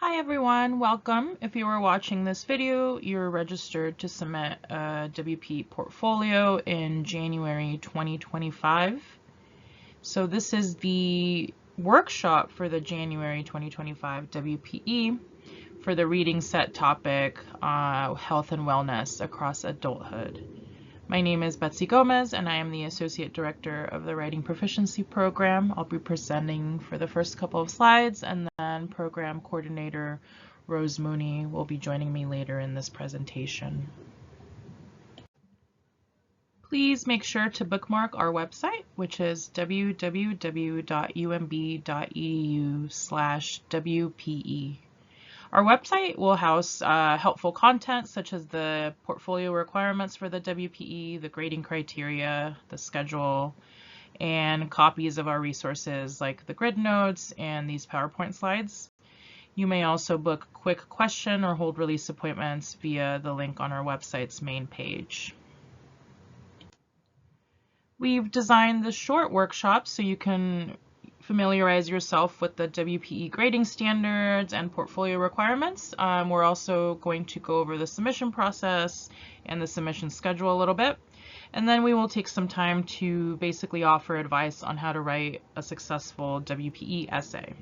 Hi everyone, welcome. If you are watching this video, you're registered to submit a WPE portfolio in January 2025. So this is the workshop for the January 2025 WPE for the reading set topic, Health and Wellness Across Adulthood. My name is Betsy Gomez and I am the Associate Director of the Writing Proficiency Program. I'll be presenting for the first couple of slides, and then Program Coordinator Rose Mooney will be joining me later in this presentation. Please make sure to bookmark our website, which is www.umb.edu/WPE. Our website will house helpful content such as the portfolio requirements for the WPE, the grading criteria, the schedule, and copies of our resources like the grid notes and these PowerPoint slides. You may also book quick question or hold release appointments via the link on our website's main page. We've designed this short workshop so you can familiarize yourself with the WPE grading standards and portfolio requirements. We're also going to go over the submission process and the submission schedule a little bit. And then we will take some time to basically offer advice on how to write a successful WPE essay.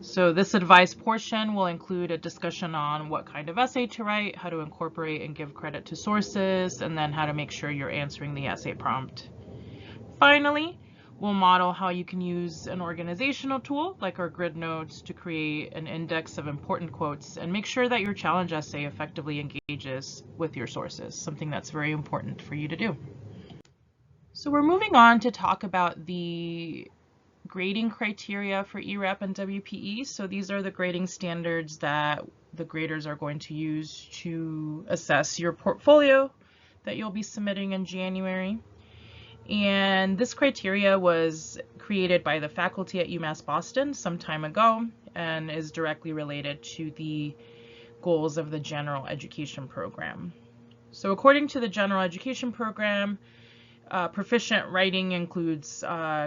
So this advice portion will include a discussion on what kind of essay to write, how to incorporate and give credit to sources, and then how to make sure you're answering the essay prompt. Finally, we'll model how you can use an organizational tool like our grid notes to create an index of important quotes and make sure that your challenge essay effectively engages with your sources, something that's very important for you to do. So we're moving on to talk about the grading criteria for EREP and WPE. So these are the grading standards that the graders are going to use to assess your portfolio that you'll be submitting in January. And this criteria was created by the faculty at UMass Boston some time ago and is directly related to the goals of the general education program. So according to the general education program, proficient writing includes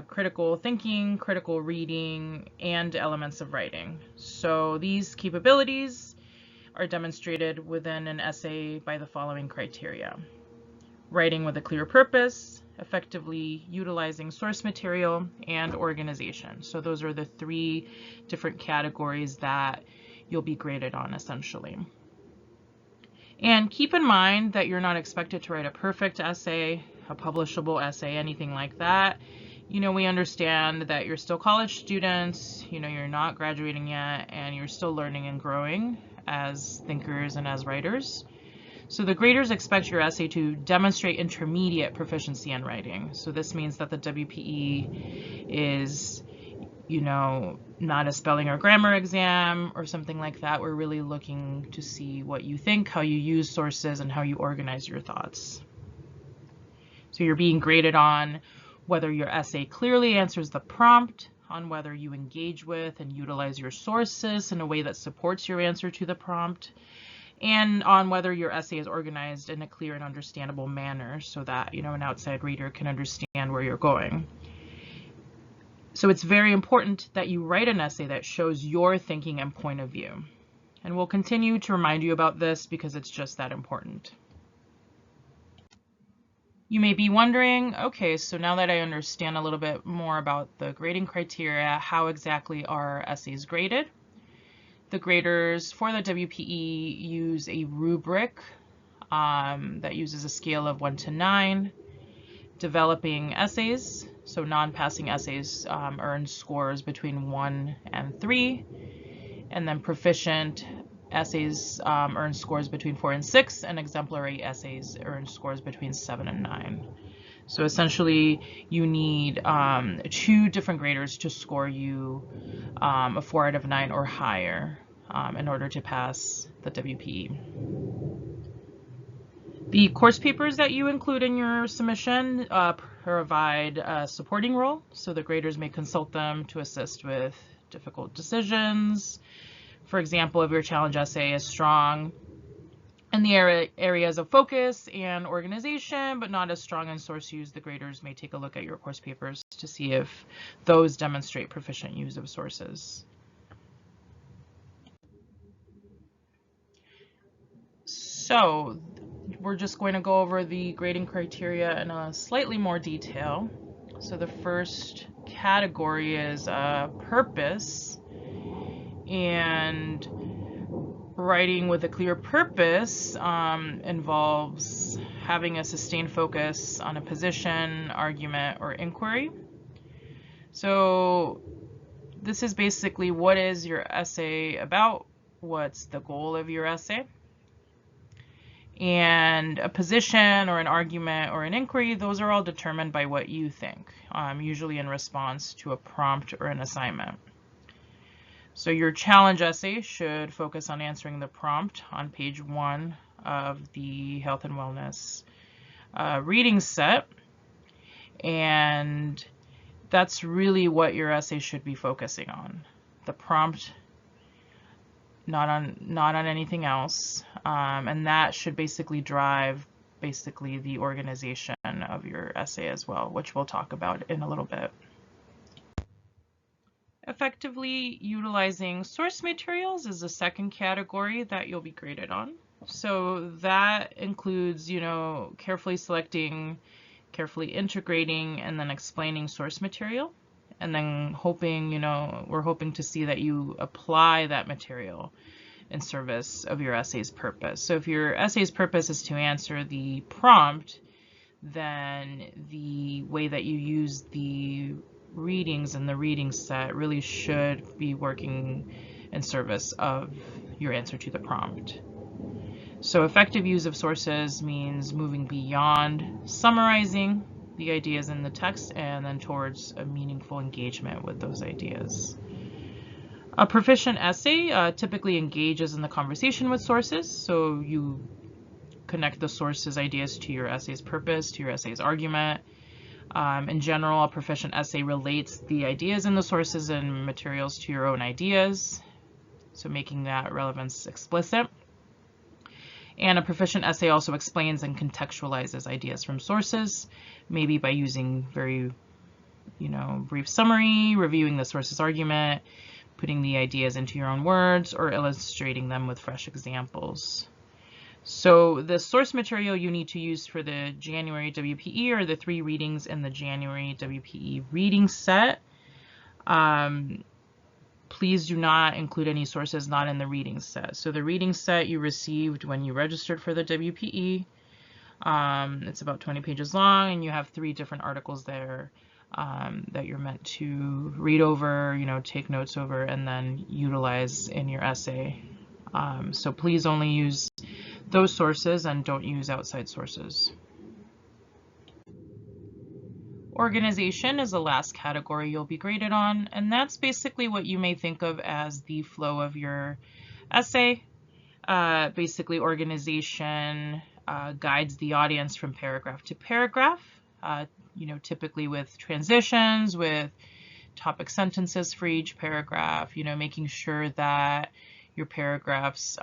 critical thinking, critical reading, and elements of writing. So these capabilities are demonstrated within an essay by the following criteria: writing with a clear purpose, effectively utilizing source material, and organization. So those are the three different categories that you'll be graded on essentially. And keep in mind that you're not expected to write a perfect essay, a publishable essay, anything like that. We understand that you're still college students, you're not graduating yet, and you're still learning and growing as thinkers and as writers. So the graders expect your essay to demonstrate intermediate proficiency in writing. So this means that the WPE is, not a spelling or grammar exam or something like that. We're really looking to see what you think, how you use sources, and how you organize your thoughts. So you're being graded on whether your essay clearly answers the prompt, on whether you engage with and utilize your sources in a way that supports your answer to the prompt, and on whether your essay is organized in a clear and understandable manner so that an outside reader can understand where you're going. So it's very important that you write an essay that shows your thinking and point of view. And we'll continue to remind you about this because it's just that important. You may be wondering, okay, so now that I understand a little bit more about the grading criteria, how exactly are essays graded? The graders for the WPE use a rubric that uses a scale of 1 to 9. Developing essays, so non-passing essays, earn scores between 1 and 3. And then proficient essays earn scores between 4 and 6, and exemplary essays earn scores between 7 and 9. So essentially, you need 2 different graders to score you a 4 out of 9 or higher in order to pass the WPE. The course papers that you include in your submission provide a supporting role, so the graders may consult them to assist with difficult decisions. For example, if your challenge essay is strong in the areas of focus and organization, but not as strong in source use, the graders may take a look at your course papers to see if those demonstrate proficient use of sources. So we're just going to go over the grading criteria in a slightly more detail. So the first category is purpose, and writing with a clear purpose involves having a sustained focus on a position, argument, or inquiry. So this is basically, what is your essay about? What's the goal of your essay? And a position or an argument or an inquiry, those are all determined by what you think, usually in response to a prompt or an assignment. So your challenge essay should focus on answering the prompt on page 1 of the Health and Wellness reading set, and that's really what your essay should be focusing on, the prompt, not on anything else, and that should basically drive the organization of your essay as well, which we'll talk about in a little bit. Effectively utilizing source materials is the second category that you'll be graded on. So that includes, carefully selecting, carefully integrating, and then explaining source material. And then hoping, we're hoping to see that you apply that material in service of your essay's purpose. So if your essay's purpose is to answer the prompt, then the way that you use the readings in the reading set really should be working in service of your answer to the prompt. So effective use of sources means moving beyond summarizing the ideas in the text and then towards a meaningful engagement with those ideas. A proficient essay typically engages in the conversation with sources, so you connect the source's ideas to your essay's purpose, to your essay's argument. In general, a proficient essay relates the ideas in the sources and materials to your own ideas, so making that relevance explicit. And a proficient essay also explains and contextualizes ideas from sources, maybe by using very, brief summary, reviewing the source's argument, putting the ideas into your own words, or illustrating them with fresh examples. So the source material you need to use for the January WPE are the 3 readings in the January WPE reading set. Please do not include any sources not in the reading set. So the reading set you received when you registered for the WPE. It's about 20 pages long, and you have 3 different articles there that you're meant to read over, take notes over, and then utilize in your essay. So please only use those sources and don't use outside sources. Organization is the last category you'll be graded on, and that's basically what you may think of as the flow of your essay. Basically, organization guides the audience from paragraph to paragraph, typically with transitions, with topic sentences for each paragraph, making sure that your paragraphs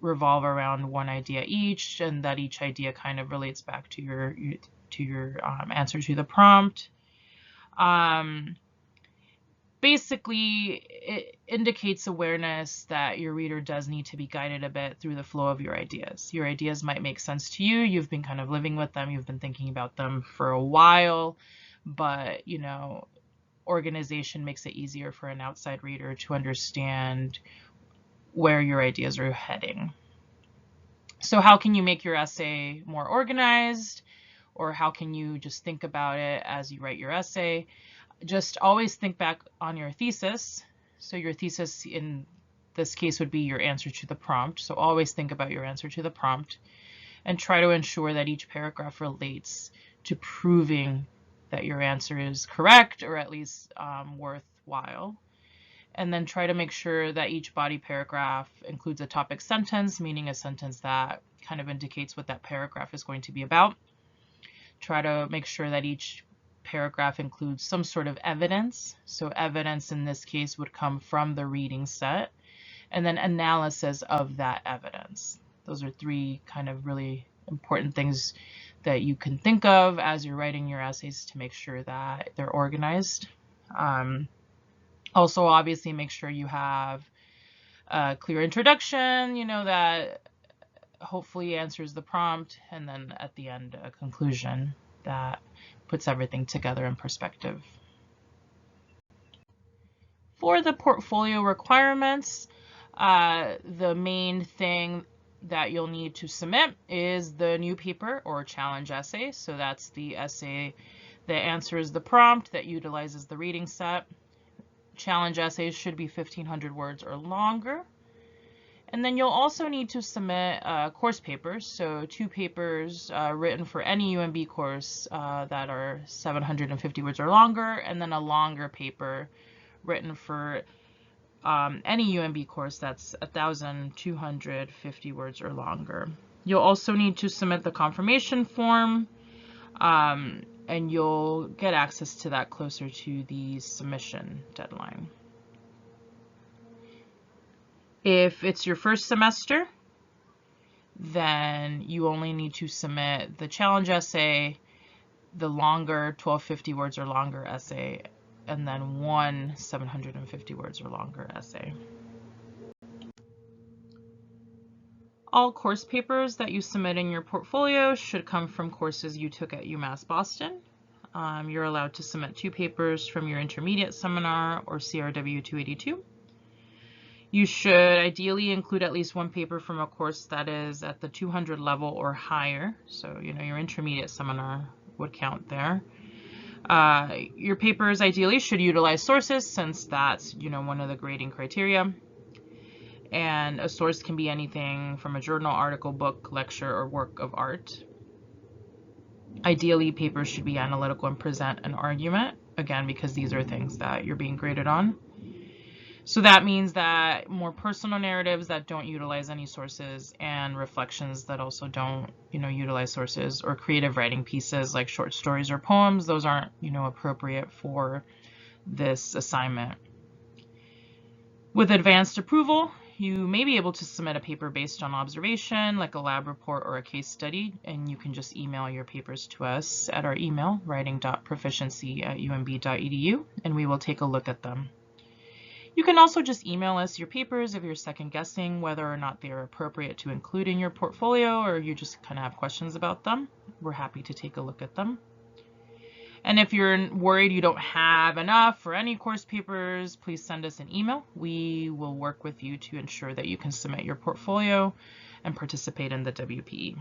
revolve around one idea each, and that each idea kind of relates back to your answer to the prompt. Basically, it indicates awareness that your reader does need to be guided a bit through the flow of your ideas. Your ideas might make sense to you. You've been kind of living with them. You've been thinking about them for a while, but, organization makes it easier for an outside reader to understand where your ideas are heading. So how can you make your essay more organized, or how can you just think about it as you write your essay? Just always think back on your thesis. So your thesis in this case would be your answer to the prompt. So always think about your answer to the prompt and try to ensure that each paragraph relates to proving that your answer is correct, or at least worthwhile. And then try to make sure that each body paragraph includes a topic sentence, meaning a sentence that kind of indicates what that paragraph is going to be about. Try to make sure that each paragraph includes some sort of evidence. So evidence in this case would come from the reading set, and then analysis of that evidence. Those are 3 kind of really important things that you can think of as you're writing your essays to make sure that they're organized. Also, obviously, make sure you have a clear introduction, that hopefully answers the prompt, and then at the end a conclusion that puts everything together in perspective. For the portfolio requirements, the main thing that you'll need to submit is the new paper or challenge essay. So that's the essay that answers the prompt, that utilizes the reading set. Challenge essays should be 1,500 words or longer. And then you'll also need to submit course papers, so 2 papers written for any UMB course that are 750 words or longer, and then a longer paper written for any UMB course that's 1,250 words or longer. You'll also need to submit the confirmation form, and you'll get access to that closer to the submission deadline. If it's your first semester, then you only need to submit the challenge essay, the longer 1,250 words or longer essay, and then 1 750 words or longer essay. All course papers that you submit in your portfolio should come from courses you took at UMass Boston. You're allowed to submit 2 papers from your intermediate seminar or CRW 282. You should ideally include at least 1 paper from a course that is at the 200 level or higher. So, your intermediate seminar would count there. Your papers ideally should utilize sources, since that's, one of the grading criteria. And a source can be anything from a journal, article, book, lecture, or work of art. Ideally, papers should be analytical and present an argument, again, because these are things that you're being graded on. So that means that more personal narratives that don't utilize any sources, and reflections that also don't, utilize sources, or creative writing pieces like short stories or poems, those aren't, appropriate for this assignment. With advanced approval, you may be able to submit a paper based on observation, like a lab report or a case study, and you can just email your papers to us at our email, writing.proficiency@umb.edu, and we will take a look at them. You can also just email us your papers if you're second guessing whether or not they are appropriate to include in your portfolio, or you just kind of have questions about them. We're happy to take a look at them. And if you're worried you don't have enough for any course papers, please send us an email. We will work with you to ensure that you can submit your portfolio and participate in the WPE.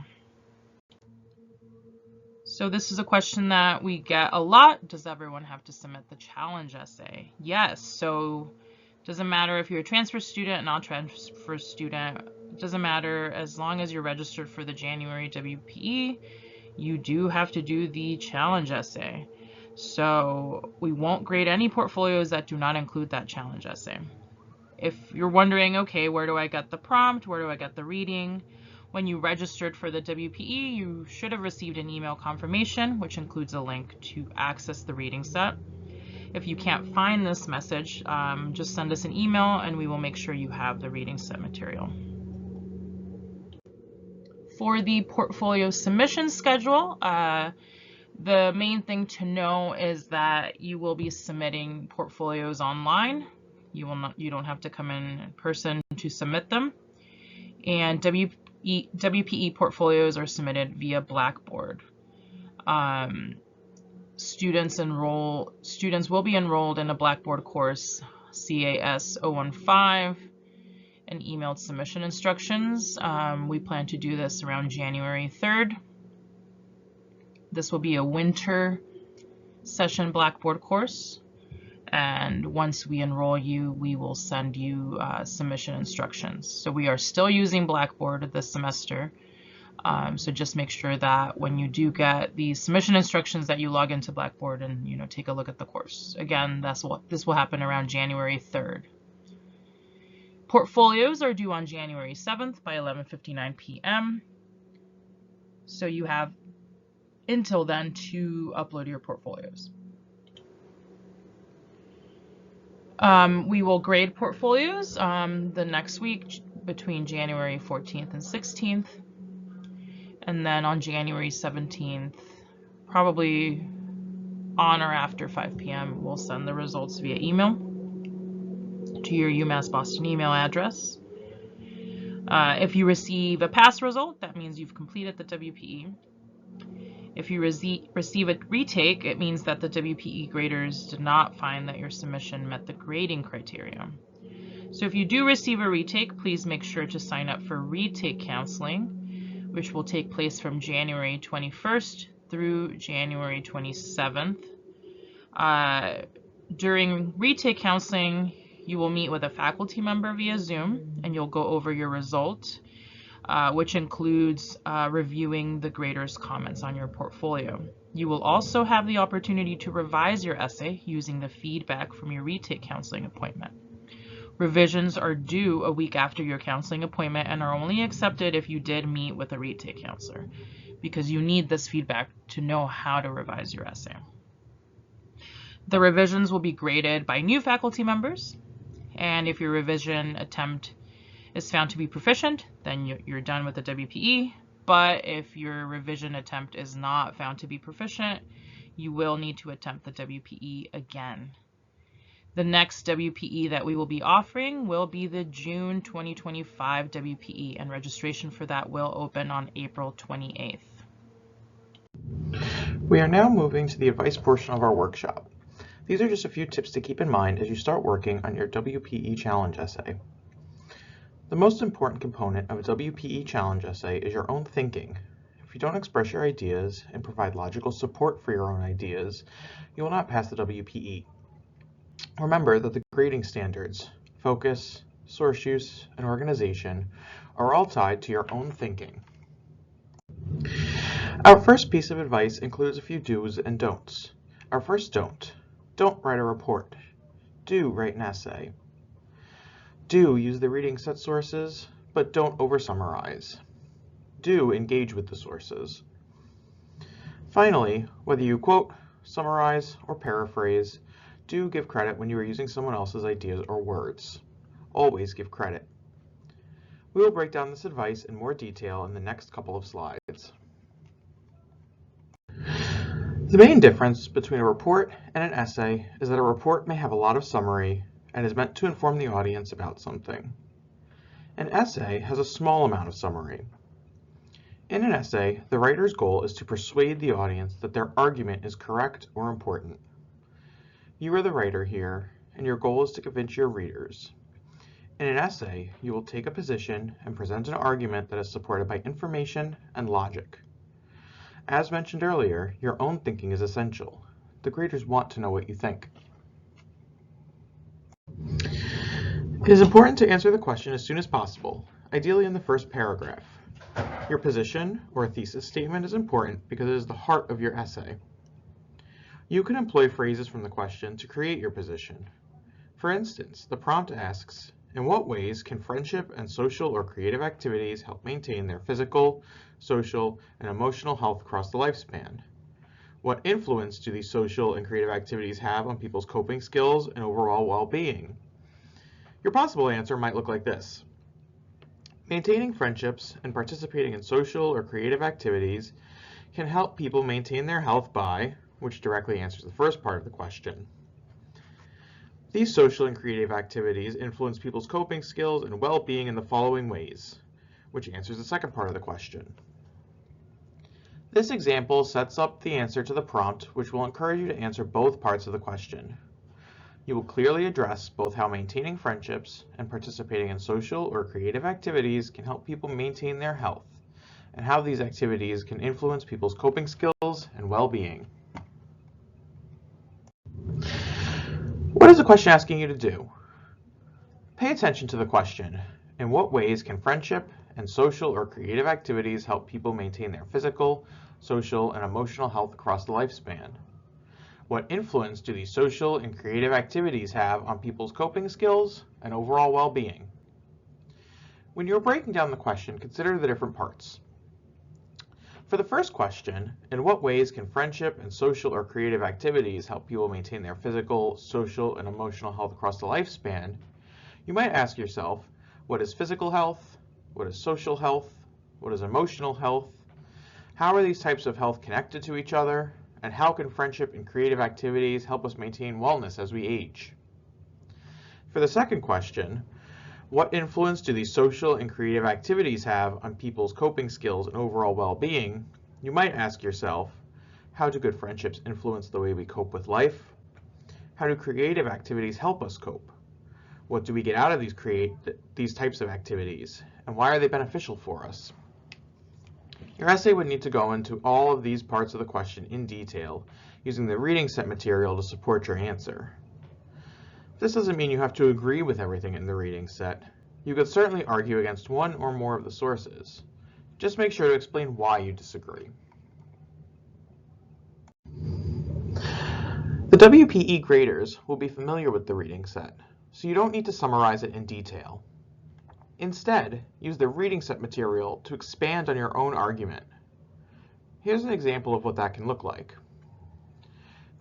So this is a question that we get a lot. Does everyone have to submit the challenge essay? Yes. So doesn't matter if you're a transfer student, non-transfer student, it doesn't matter, as long as you're registered for the January WPE, you do have to do the challenge essay. So we won't grade any portfolios that do not include that challenge essay. If you're wondering, okay, where do I get the prompt? Where do I get the reading? When you registered for the WPE, you should have received an email confirmation, which includes a link to access the reading set. If you can't find this message, just send us an email and we will make sure you have the reading set material. For the portfolio submission schedule, the main thing to know is that you will be submitting portfolios online. You don't have to come in person to submit them. And WPE portfolios are submitted via Blackboard. Students will be enrolled in a Blackboard course, CAS 015, and emailed submission instructions. We plan to do this around January 3rd. This will be a winter session Blackboard course, and once we enroll you, we will send you submission instructions. So we are still using Blackboard this semester. So just make sure that when you do get the submission instructions that you log into Blackboard and take a look at the course. Again, this will happen around January 3rd. Portfolios are due on January 7th by 11:59 p.m. So you have until then to upload your portfolios. We will grade portfolios the next week between January 14th and 16th. And then on January 17th, probably on or after 5 p.m., we'll send the results via email to your UMass Boston email address. If you receive a pass result, that means you've completed the WPE. If you receive a retake, it means that the WPE graders did not find that your submission met the grading criteria. So if you do receive a retake, please make sure to sign up for retake counseling, which will take place from January 21st through January 27th. During retake counseling, you will meet with a faculty member via Zoom, and you'll go over your result, which includes reviewing the grader's comments on your portfolio. You will also have the opportunity to revise your essay using the feedback from your retake counseling appointment. Revisions are due a week after your counseling appointment and are only accepted if you did meet with a retake counselor, because you need this feedback to know how to revise your essay. The revisions will be graded by new faculty members, and if your revision attempt is found to be proficient, then you're done with the WPE. But if your revision attempt is not found to be proficient, you will need to attempt the WPE again. The next WPE that we will be offering will be the June 2025 WPE, and registration for that will open on April 28th. We are now moving to the advice portion of our workshop. These are just a few tips to keep in mind as you start working on your WPE challenge essay. The most important component of a WPE challenge essay is your own thinking. If you don't express your ideas and provide logical support for your own ideas, you will not pass the WPE. Remember that the grading standards, focus, source use, and organization are all tied to your own thinking. Our first piece of advice includes a few do's and don'ts. Our first don't write a report. Do write an essay. Do use the reading set sources, but don't over-summarize. Do engage with the sources. Finally, whether you quote, summarize, or paraphrase, do give credit when you are using someone else's ideas or words. Always give credit. We will break down this advice in more detail in the next couple of slides. The main difference between a report and an essay is that a report may have a lot of summary and is meant to inform the audience about something. An essay has a small amount of summary. In an essay, the writer's goal is to persuade the audience that their argument is correct or important. You are the writer here, and your goal is to convince your readers. In an essay, you will take a position and present an argument that is supported by information and logic. As mentioned earlier, your own thinking is essential. The graders want to know what you think. It is important to answer the question as soon as possible, ideally in the first paragraph. Your position or thesis statement is important because it is the heart of your essay. You can employ phrases from the question to create your position. For instance, the prompt asks, in what ways can friendship and social or creative activities help maintain their physical, social, and emotional health across the lifespan? What influence do these social and creative activities have on people's coping skills and overall well-being? Your possible answer might look like this. Maintaining friendships and participating in social or creative activities can help people maintain their health by, which directly answers the first part of the question. These social and creative activities influence people's coping skills and well-being in the following ways, which answers the second part of the question. This example sets up the answer to the prompt, which will encourage you to answer both parts of the question. You will clearly address both how maintaining friendships and participating in social or creative activities can help people maintain their health, and how these activities can influence people's coping skills and well-being. What is the question asking you to do? Pay attention to the question. In what ways can friendship and social or creative activities help people maintain their physical, social, and emotional health across the lifespan? What influence do these social and creative activities have on people's coping skills and overall well-being? When you're breaking down the question, consider the different parts. For the first question, in what ways can friendship and social or creative activities help people maintain their physical, social, and emotional health across the lifespan? You might ask yourself, what is physical health? What is social health? What is emotional health? How are these types of health connected to each other? And how can friendship and creative activities help us maintain wellness as we age? For the second question, What influence do these social and creative activities have on people's coping skills and overall well-being? You might ask yourself, how do good friendships influence the way we cope with life? How do creative activities help us cope? What do we get out of these types of activities, and why are they beneficial for us? Your essay would need to go into all of these parts of the question in detail, using the reading set material to support your answer. This doesn't mean you have to agree with everything in the reading set. You could certainly argue against one or more of the sources. Just make sure to explain why you disagree. The WPE graders will be familiar with the reading set, so you don't need to summarize it in detail. Instead, use the reading set material to expand on your own argument. Here's an example of what that can look like.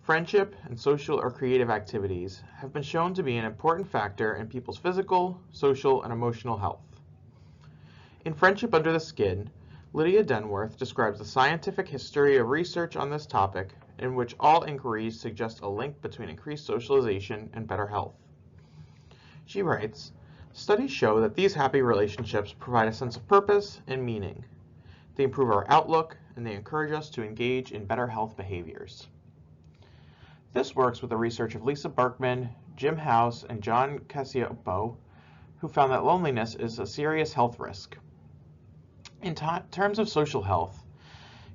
Friendship and social or creative activities have been shown to be an important factor in people's physical, social, and emotional health. In Friendship Under the Skin, Lydia Denworth describes the scientific history of research on this topic, in which all inquiries suggest a link between increased socialization and better health. She writes, "Studies show that these happy relationships provide a sense of purpose and meaning. They improve our outlook, and they encourage us to engage in better health behaviors." This works with the research of Lisa Berkman, Jim House, and John Cacioppo, who found that loneliness is a serious health risk. In terms of social health,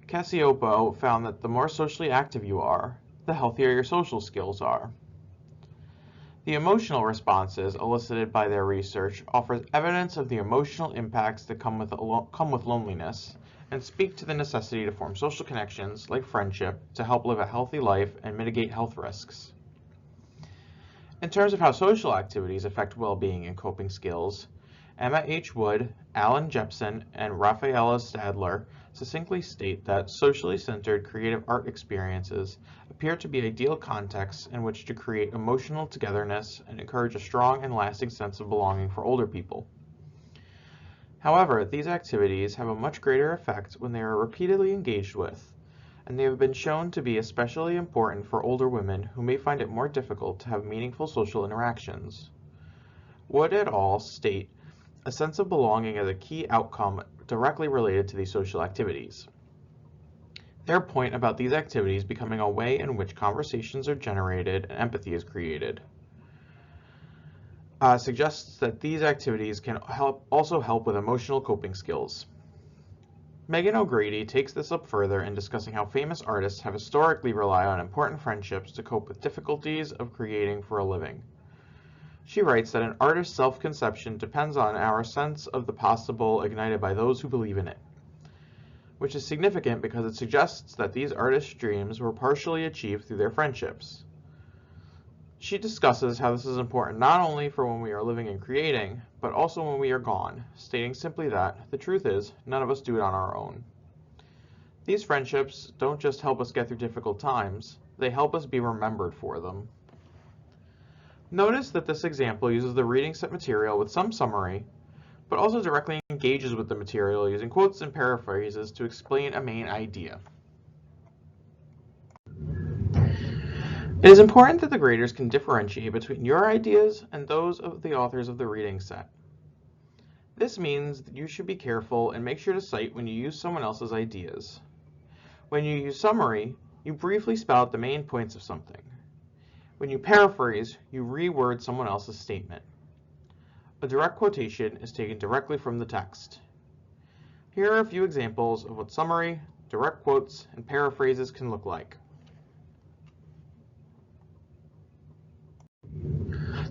Cacioppo found that the more socially active you are, the healthier your social skills are. The emotional responses elicited by their research offers evidence of the emotional impacts that come with loneliness, and speak to the necessity to form social connections, like friendship, to help live a healthy life and mitigate health risks. In terms of how social activities affect well-being and coping skills, Emma H. Wood, Alan Jepson, and Rafaela Stadler succinctly state that socially centered creative art experiences appear to be ideal contexts in which to create emotional togetherness and encourage a strong and lasting sense of belonging for older people. However, these activities have a much greater effect when they are repeatedly engaged with, and they have been shown to be especially important for older women who may find it more difficult to have meaningful social interactions. Wood et al. State a sense of belonging as a key outcome directly related to these social activities. Their point about these activities becoming a way in which conversations are generated and empathy is created suggests that these activities can also help with emotional coping skills. Megan O'Grady takes this up further in discussing how famous artists have historically relied on important friendships to cope with difficulties of creating for a living. She writes that an artist's self-conception depends on our sense of the possible ignited by those who believe in it, which is significant because it suggests that these artists' dreams were partially achieved through their friendships. She discusses how this is important not only for when we are living and creating, but also when we are gone, stating simply that, the truth is, none of us do it on our own. These friendships don't just help us get through difficult times, they help us be remembered for them. Notice that this example uses the reading set material with some summary, but also directly engages with the material using quotes and paraphrases to explain a main idea. It is important that the graders can differentiate between your ideas and those of the authors of the reading set. This means that you should be careful and make sure to cite when you use someone else's ideas. When you use summary, you briefly spell out the main points of something. When you paraphrase, you reword someone else's statement. A direct quotation is taken directly from the text. Here are a few examples of what summary, direct quotes, and paraphrases can look like.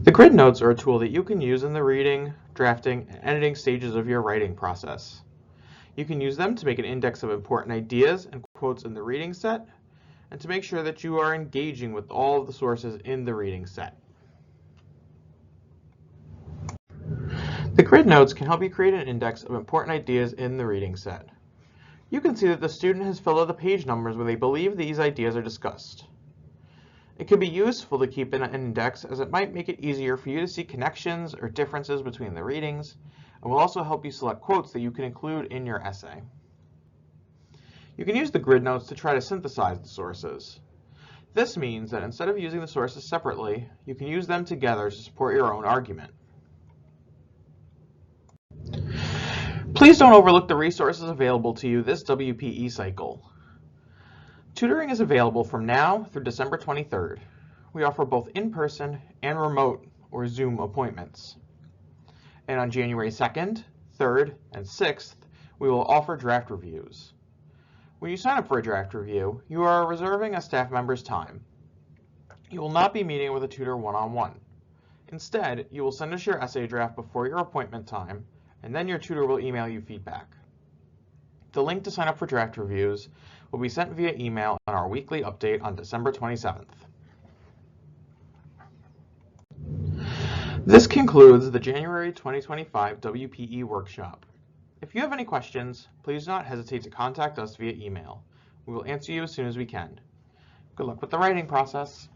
The grid notes are a tool that you can use in the reading, drafting, and editing stages of your writing process. You can use them to make an index of important ideas and quotes in the reading set, and to make sure that you are engaging with all of the sources in the reading set. The grid notes can help you create an index of important ideas in the reading set. You can see that the student has filled out the page numbers where they believe these ideas are discussed. It can be useful to keep an index as it might make it easier for you to see connections or differences between the readings, and will also help you select quotes that you can include in your essay. You can use the grid notes to try to synthesize the sources. This means that instead of using the sources separately, you can use them together to support your own argument. Please don't overlook the resources available to you this WPE cycle. Tutoring is available from now through December 23rd. We offer both in-person and remote or Zoom appointments. And on January 2nd, 3rd, and 6th, we will offer draft reviews. When you sign up for a draft review, you are reserving a staff member's time. You will not be meeting with a tutor one-on-one. Instead, you will send us your essay draft before your appointment time, and then your tutor will email you feedback. The link to sign up for draft reviews will be sent via email on our weekly update on December 27th. This concludes the January 2025 WPE Workshop. If you have any questions, please do not hesitate to contact us via email. We will answer you as soon as we can. Good luck with the writing process.